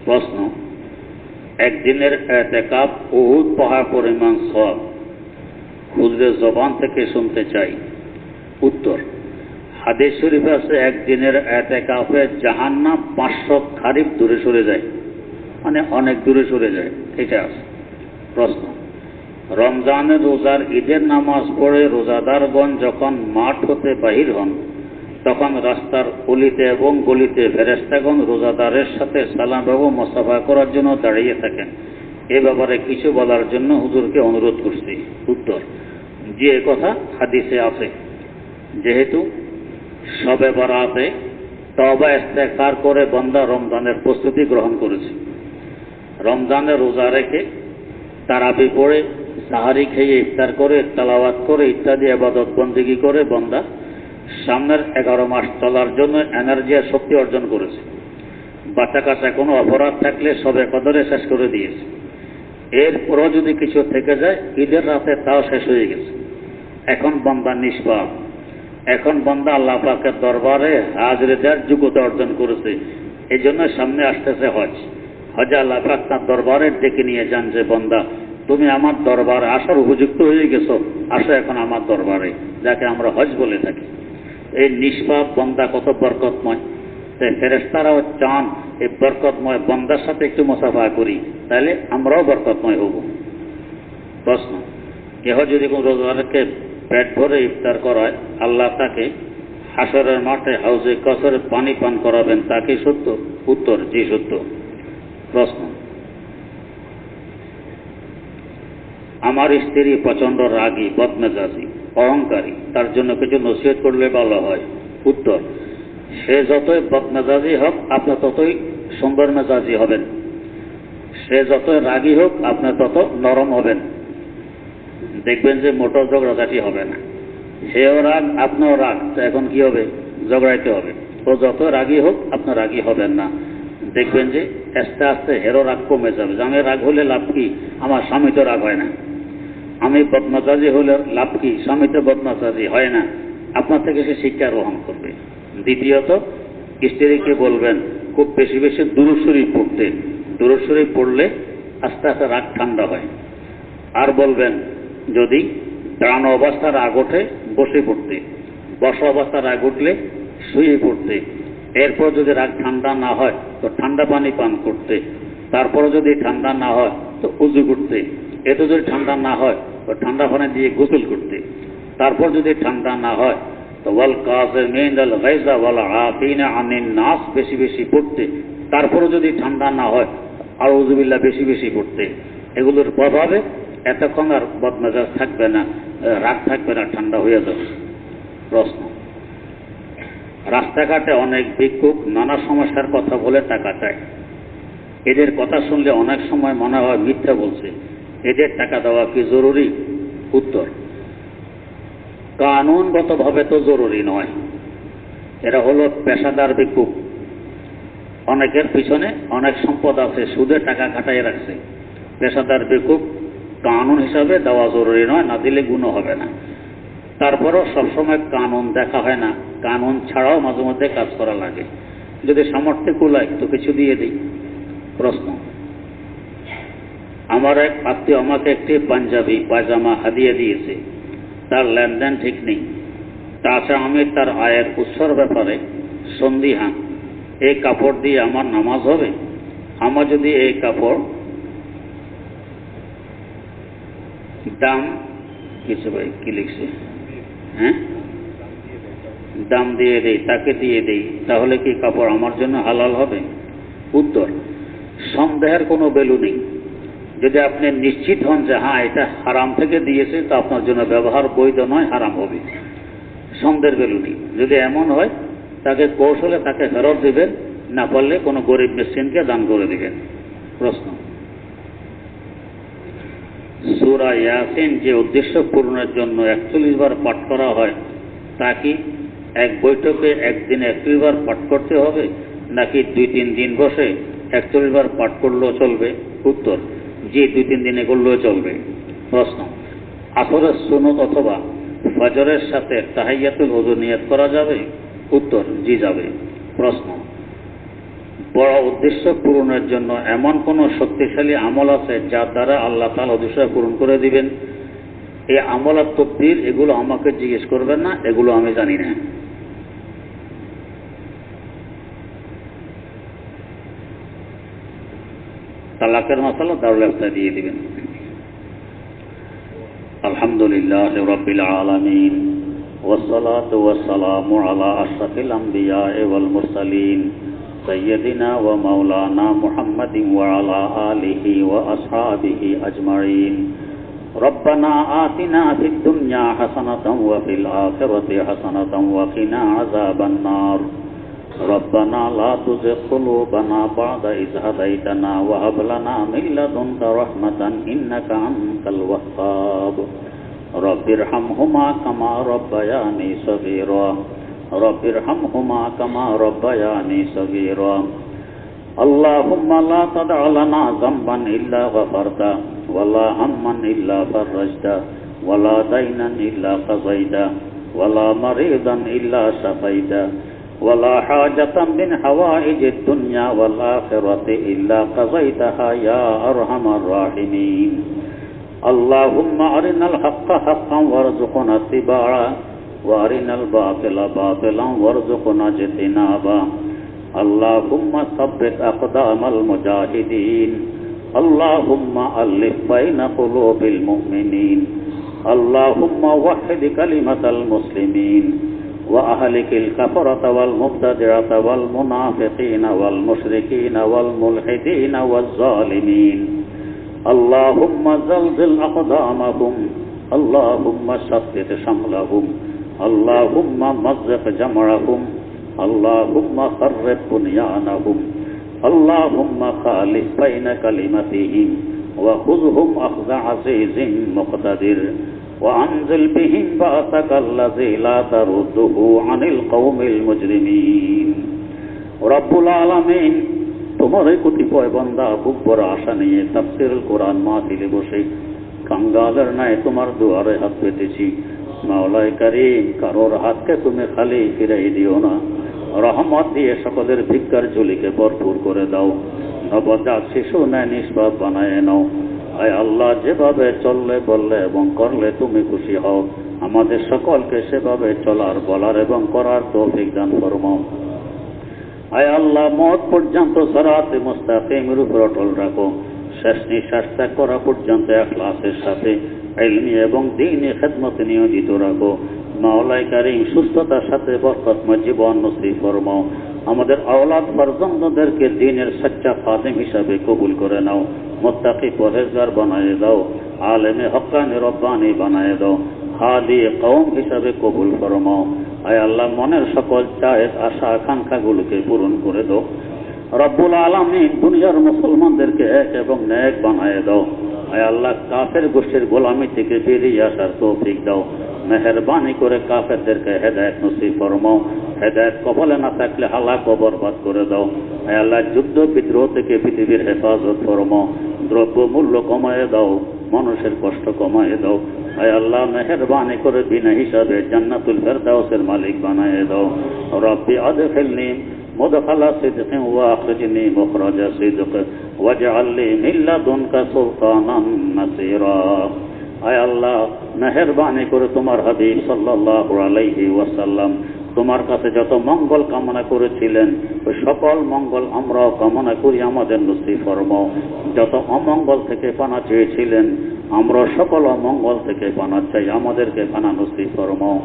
প্রশ্ন, একদিনের এতেকাফ উহুদ পাহাড় পরিমাণ সওয়াব, হুজুরের জবান থেকে শুনতে চাই। উত্তর, হাদিস শরীফে আছে একদিনের এতেকাফে জাহান্নাম 500 খারিফ দূরে সরে যায়, মানে অনেক দূরে সরে যায়, এটা আছে। প্রশ্ন, রমজানের রোজার ঈদের নামাজ পড়ে রোজাদারগণ যখন মাঠ হতে বাহির হন তখন রাস্তার অলিতে এবং গলিতে ফেরেশতাগণ রোজাদারের সাথে সালাম এবং মুসাফা করার জন্য দাঁড়িয়ে থাকেন। এ ব্যাপারে কিছু বলার জন্য হুজুরকে অনুরোধ করছি। উত্তর, যে কথা হাদিসে আছে, যেহেতু শবে বরাতে তওবা ইস্তেগফার করে বান্দা রমজানের প্রস্তুতি গ্রহণ করেছে, রমজানের রোজা রেখে তারাবি পড়ে সাহারি খেয়ে ইফতার করে তেলাওয়াত করে ইত্যাদি ইবাদত বন্দেগী করে বান্দা সামনের 11 মাস চলার জন্য এনার্জি আর শক্তি অর্জন করেছে। বাচ্চা কাচ্চা কোনো অপরাধ থাকলে সবে কদরে শেষ করে দিয়েছে। এরপরও যদি কিছু থেকে যায় ঈদের রাতে তাও শেষ হয়ে গেছে। এখন বান্দা নিষ্পাপ, এখন বান্দা আল্লাহ পাকের দরবারে হাজির দেওয়ার যোগ্যতা অর্জন করেছে। এই জন্য সামনে আসতেছে হজ। হজে আল্লাহ পাক তার দরবারে ডেকে নিয়ে যান যে বান্দা তুমি আমার দরবারে আসার উপযুক্ত হয়ে গেছো, আসো এখন আমার দরবারে, যাকে আমরা হজ বলে থাকি। এই নিষ্পাপ বান্দা কত বরকতময়, তাই ফেরেশতারাও চান এই বরকতময় বান্দার সাথে একটু মুসাফা করি, তাহলে আমরাও বরকতময় হব। প্রশ্ন, কেহ যদি কোনো রোজাদারকে পেট ভরে ইফতার করায় আল্লাহ তাকে হাসরের মাঠে হাউজে কাউসারে পানি পান করাবেন, তা কি সত্য? উত্তর, জি সত্য। প্রশ্ন, আমার স্ত্রী প্রচণ্ড রাগী, বদমেজাজি, অহংকারী, তার জন্য কিছু নসিহত করলে ভালো হয়। উত্তর, সে যতই বদমেজাজি হোক আপনি ততই সুন্দর মেজাজি হবেন, সে যতই রাগী হোক আপনি তত নরম হবেন, দেখবেন যে মোটর ঝগড়াঝাটি হবে না। সেও রাগ আপনিও রাগ, তো এখন কি হবে? ঝগড়াইতে হবে। ও যত রাগী হোক আপনি রাগী হবেন না, দেখবেন যে আস্তে আস্তে হেরো রাগ কমে যাবে। যে আমি রাগ হলে লাভ কি, আমার স্বামী তো রাগ হয় না। আমি বদমেজাজি হলে লাভ কি, স্বামী তো বদমেজাজি হয় না। আপনার থেকে সে শিক্ষা গ্রহণ করবে। দ্বিতীয়ত, স্ত্রীকে বলবেন খুব বেশি বেশি দুরূদ শরীফ পড়তে। দুরূদ শরীফ পড়লে আস্তে আস্তে রাগ ঠান্ডা হয়। আর বলবেন যদি দাঁড়ানো অবস্থার রাগ ওঠে বসে পড়তে, বসা অবস্থার রাগ উঠলে শুয়ে পড়তে, এরপর যদি রাগ ঠান্ডা না হয় তো ঠান্ডা পানি পান করতে, তারপরে যদি ঠান্ডা না হয় তো উযু করতে, এতে যদি ঠান্ডা না হয় তো ঠান্ডা পানি দিয়ে গোসল করতে, তারপর যদি ঠান্ডা না হয় তো ওয়াল কাযিমিনাল গায়যা ওয়াল আফিনা আনিন নাস বেশি বেশি পড়তে, তারপরে যদি ঠান্ডা না হয় আউযু বিল্লাহ বেশি বেশি পড়তে। এগুলোর প্রভাবে এতক্ষণ আর বদমেজাজ থাকবে না, রাগ থাকবে না, ঠান্ডা হয়ে যাবে। প্রশ্ন, রাস্তাঘাটে অনেক ভিক্ষুক নানা সমস্যার কথা বলে টাকা চায়। এদের কথা শুনলে অনেক সময় মনে হয় মিথ্যা বলছে, এদের টাকা দেওয়া কি জরুরি? উত্তর, কানুনগতভাবে তো জরুরি নয়। এরা হলো পেশাদার ভিক্ষুক। অনেকের পিছনে অনেক সম্পদ আছে, সুদে টাকা খাটাই রাখছে। পেশাদার ভিক্ষুক কানুন হিসাবে দেওয়া জরুরি নয়, না দিলে গুনাহ হবে না। তারপরও সবসময় কানুন দেখা হয় না, কানুন ছাড়াও মাঝে মধ্যে কাজ করা লাগে। যদি সামর্থ্যে কুলায় তো কিছু দিয়ে দিই। প্রশ্ন, আমার এক আত্মীয় আমাকে একটি পাঞ্জাবি পায়জামা হাদিয়া দিয়েছে, তার লেনদেন ঠিক নেই। তাছাড়া আমি তার আয়ের উৎসর ব্যাপারে সন্দিহান। এই কাপড় দিয়ে আমার নামাজ হবে? আমার যদি এই কাপড় দাম কিছু ভাই কি লিখছে, হ্যাঁ, দাম দিয়ে দেই, তাকে দিয়ে দেই, তাহলে কি কাপড় আমার জন্য হালাল হবে? উত্তর, সন্দেহের কোনো ভ্যালু নেই। যদি আপনি নিশ্চিত হন যে হ্যাঁ এটা হারাম থেকে দিয়েছে, তো আপনার জন্য ব্যবহার বৈধ নয়, হারাম হবে, সন্দেহের ভ্যালু নেই। যদি এমন হয় তাকে কৌশলে তাকে ফেরত দিবেন, না পারলে কোনো গরিব মিসকিনকে দান করে দিবেন। প্রশ্ন, সূরা ইয়াসিন যে উদ্দেশ্য পূরণের জন্য 41 বার পাঠ করা হয়, তা কি এক বৈঠকে একদিনে 41 বার পাঠ করতে হবে, নাকি 2-3 দিন বসে 41 বার পাঠ করলেও চলবে? উত্তর, যে 2-3 দিনে করলেও চলবে। প্রশ্ন, আসরের সুন্নত অথবা ফজরের সাথে তাহিয়াতুল ওযু নিয়ত করা যাবে? উত্তর, জি যাবে। প্রশ্ন, বড় উদ্দেশ্য পূরণের জন্য এমন কোন শক্তিশালী আমল আছে যার দ্বারা আল্লাহ তাআলা উদ্দেশ্য পূরণ করে দিবেন? এই আমল আর তকদীর এগুলো আমাকে জিজ্ঞেস করবেন না, এগুলো আমি জানি না। তালাকের মাসালা দারুল ইফতা দিয়ে দিবেন। আলহামদুলিল্লাহ রাব্বিল আলামিন والصلاة والسلام على أشرف الأنبياء والمرسلين سيدنا ومولانا محمد وعلى آله وأصحابه أجمعين ربنا آتنا في الدنيا حسنة وفي الآخرة حسنة وقنا عذاب النار ربنا لا تزغ قلوبنا بعد إذ هديتنا وهب لنا من لدنك رحمة إنك أنت الوهاب رب ارحمهما كما ربياني صغيرا رب ارحمهما كما ربياني صغيرا اللهم لا تدع لنا ذنبا إلا غفرته ولا هما إلا فرجته ولا دينا إلا قضيته ولا مريضا إلا شفيته ولا حاجة من حوائج الدنيا والآخرة إلا قضيتها يا أرحم الراحمين اللهم أرنا الحق حقا وارزقنا اتباعه وأرنا الباطل باطلا وارزقنا اجتنابه اللهم ثبت أقدام المجاهدين اللهم ألف بين قلوب المؤمنين اللهم وحد كلمة المسلمين وأهلك الكفرة والمبتدعة والمنافقين والمشركين والملحدين والظالمين اللهم زلزل أقدامهم اللهم شتت شملهم اللهم مزق جمعهم اللهم خرب بنيانهم اللهم خالف بين كلمتهم وخذهم أخذ عزيز مقتدر وأنزل بهم بأسك الذي لا ترده عن القوم المجرمين رب العالمين তোমারই কতিপয় বান্দা বুক ভরা আশা নিয়ে তাফসীরুল কোরআন মাহফিলে বসে কাঙ্গালের ন্যায় তোমার দুয়ারে হাত পেতেছি। মাওলাই কারীম, কারোর হাতকে তুমি খালি ফিরাই দিও না, রহমত দিয়ে সকলের ভিক্ষার ঝুলিকে ভরপুর করে দাও। নবজাত শিশু ন্যায় নিষ্পাপ বানায় নাও। আয় আল্লাহ, যেভাবে চললে বললে এবং করলে তুমি খুশি হও, আমাদের সকলকে সেভাবে চলার, বলার এবং করার তৌফিক দান ফরমাও। আয় আল্লাহ, মওত পর্যন্ত সিরাতে মুস্তাকিমের উপর অটল রাখো। শেষ নিঃশ্বাস ত্যাগ করা পর্যন্ত ইখলাসের সাথে ইলমি এবং দ্বীনি খিদমতে নিয়োজিত রাখো। মাওলাই কারীম, সুস্থতার সাথে বরকতময় জীবন নসিব ফরমাও। আমাদের আওলাদ ফরজন্দদেরকে দ্বীনের সচ্চা খাদেম হিসাবে কবুল করে নাও। মুত্তাকি পরহেজগার বানায়ে দাও। আলেমে হক্কানি রব্বানি বানায়ে দাও। হাদি কওম হিসাবে কবুল ফরমাও। আয় আল্লাহ, মনের সকল চায়েত আশা আকাঙ্ক্ষাগুলোকে পূরণ করে দাও। রব্বুল আলামিন, দুনিয়ার মুসলমানদেরকে এক এবং নেক বানায়ে দাও। আয় আল্লাহ, কাফের গোষ্ঠীর গোলামি থেকে বেরিয়ে আসার তৌফিক দাও। মেহেরবানি করে কাফেরদেরকে হেদায়েত নসিব ফরমাও। হেদায়েত কবলে না থাকলে হালাক ও বরবাদ করে দাও। আয় আল্লাহ, যুদ্ধ বিদ্রোহ থেকে পৃথিবীর হেফাজত ফরমাও। দ্রব্য মূল্য কমায়ে দাও, মানুষের কষ্ট কমায়ে দাও। আয় আল্লাহ, মেহেরবানি করে বিনা হিসাবে জান্নাতুল ফেরদাউসের মালিক বানায়ে দাও। রব্বি আদখিলনি মুদখালা সিদকিন ওয়া আখরিজনি মুখরাজা সিদক ওয়াজআল লি মিন লাদুনকা সুলতানান নাসীরা। আয় আল্লাহ, মেহেরবানি করে তোমার হাবিব সাল্লাল্লাহু আলাইহি ওয়াসাল্লাম তোমার কাছে যত মঙ্গল কামনা করেছিলেন, ওই সকল মঙ্গল আমরাও কামনা করি, আমাদের নসিব ফরমাও। যত অমঙ্গল থেকে পানা চেয়েছিলেন, আমরা সকল অমঙ্গল থেকে পানা চাই, আমাদেরকে পানা নসিব ফরমাও।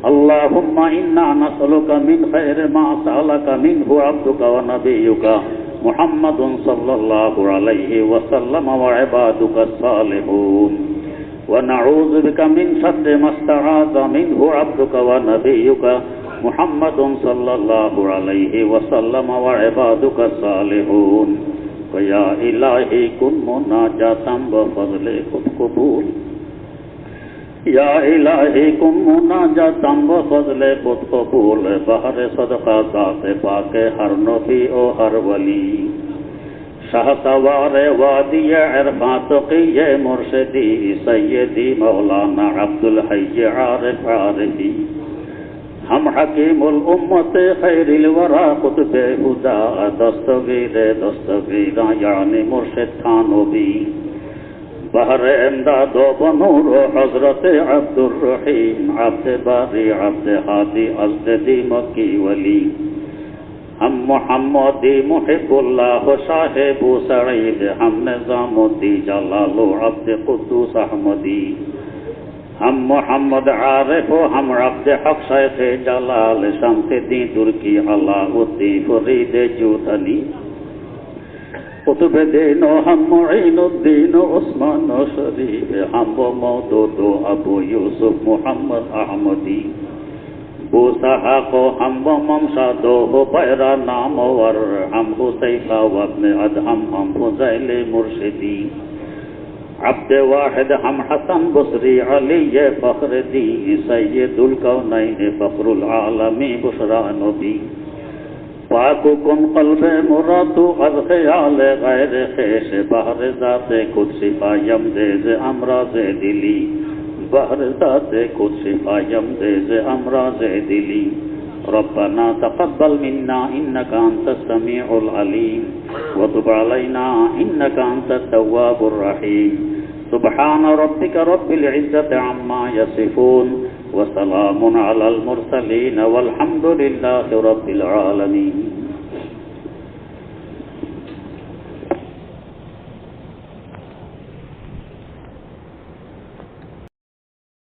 আল্লাহুম্মা ইন্না নাসআলুকা মিন খায়রি মা সাআলাকা মিনহু আবদুকা ওয়া নাবিয়্যুকা মুহাম্মাদুন সাল্লাল্লাহু আলাইহি ওয়াসাল্লাম ওয়া ইবাদুকাস সালিহুন ওয়া নাউযু বিকা মিন শাররি মা ইসতাআযা মিনহু আবদুকা ওয়া নাবিয়্যুকা মুহাম্মাদুন সাল্লাল্লাহু আলাইহি ওয়াসাল্লাম ওয়া ইবাদুকাস সালিহুন। ইয়া ইলাহি কুন মুনাজাতাম ওয়া ফাযলে কবুল। ইয়া ইলাহি কুন মুনাজাতাম ওয়া ফাযলে কবুল। বাহরে সদকা জাতে পাকে হর নবী ও হর ওয়ালি। শাহসওয়ারে ওয়াদিয়ে ইরফা তকিয়ে মুর্শিদি সৈয়দি মাওলানা আব্দুল হাই আরিফ আরিফি। हम हकीमुल उम्मते खैरिल वरा कुतबे हुदा दस्तगीरा यानी मुर्शिद खान नबी बहरे इमदाद व बनूर हजरत अब्दुर रहीम अब्द बारी अब्द हादी अज़दी मक्की वली हम मुहम्मदी मुहिब्बुल्लाह साहिबु सईद हम निज़ामुद्दी जलालो अब्द कुद्दूस अहमदी हम मोहम्मद आरिफ हम अब्द हक शेख जलाल शम्सुद्दीन तुर्की अलाउद्दीन फरीद जूतनी कुतुब दीनो हम मुईनुद्दीन उस्मान शरीफ हम मौदूद अबू यूसुफ मुहम्मद अहमदी बूसहाको हम ममशादो पैरा नामवर हम हुसैफा वब्न अदहम हम फुज़ैल मुर्शिदी अब्द वाहिद हम हसन बसरी अली फखरदी सैयदुल कौनैन फखरुल आलमी बुशरा नबी पाकु कुन क़ल्बे मुरादु अज़ ख़याल गैर ख़ेश बहर ज़ाते कुदसी पायम देज़ अमराज़ दिली बहर ज़ाते कुदसी पायम देज़ अमराज़ दिली रब्बना तक़ब्बल मिन्ना इन्नका अंतस समीउल अलीम व तुब अलैना इन्नका अंतत तव्वाबुर रहीम सुब्हान रब्बिका रब्बिल इज़्ज़ति अम्मा यसिफून व सलामुन अलल मुरसलीन वल्हम्दुलिल्लाहि रब्बिल आलमीन।